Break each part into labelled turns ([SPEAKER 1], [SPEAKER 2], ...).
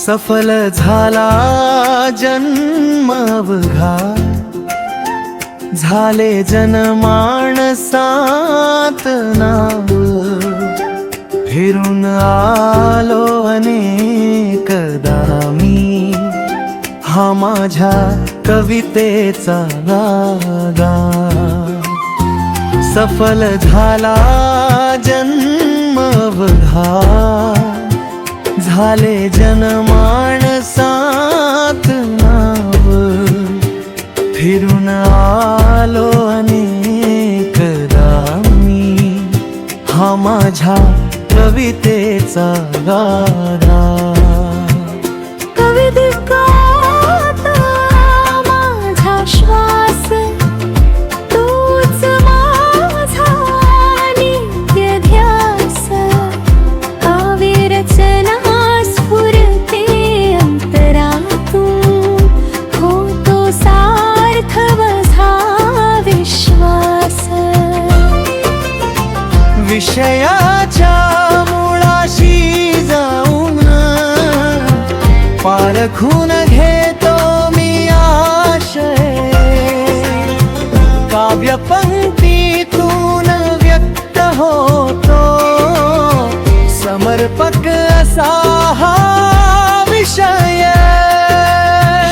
[SPEAKER 1] सफल झाला जन्म अवघा, झाले जनमानसात नाव, फिरून आलो अनेकदा मी, हा माझ्या कवितेचा गागा. सफल झाला जन्म अवघा, झाले जनमानसात नाव, फिरून आलो अनेकदा मी, हा माझ्या कवितेचा गारा.
[SPEAKER 2] कवितेत माझा श्वास, तूच माझा नित्य ध्यास. काव्यरचना स्फुरते अंतरातून, होतो सार्थ माझा विश्वास.
[SPEAKER 1] विषयाच्या मुळाशी जाऊन पारखून घेतो मी आशय, काव्यपंक्तीतून व्यक्त होतो समर्पक असा हा विषय.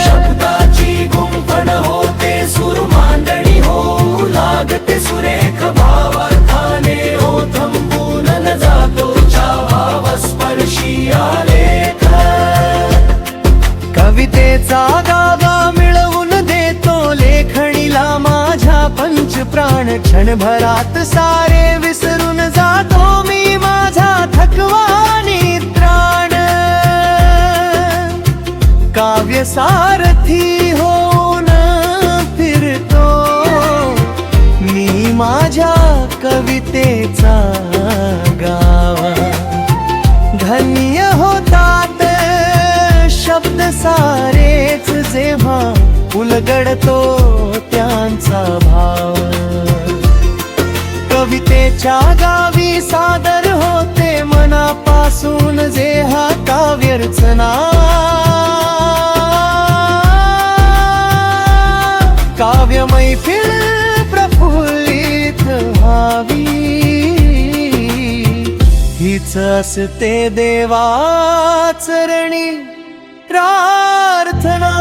[SPEAKER 3] शब्दाची गुंफण होते सूर मांडणी होऊ लागते सुरेख भावार्थाने, ओथंबून न जातो भावस्पर्शी आलेख.
[SPEAKER 1] कवितेचा गाभा मिळवून देतो लेखणीला माझ्या पंचप्राण, क्षणभरात सारे विसरून जातो मी माझा थकवा निद्राण. काव्य सारथी होऊन फिरतो मी माझ्या कवितेचा गावा. धन्य होतात शब्द सारेच जेव्हा उलगडतो त्यांचा भाव. कवितेच्या गावी सादर होते मनापासून जे हा काव्यरचना. काव्य मैफिल प्रफुल्लित व्हावी, हीच असते देवाचरणी प्रार्थना.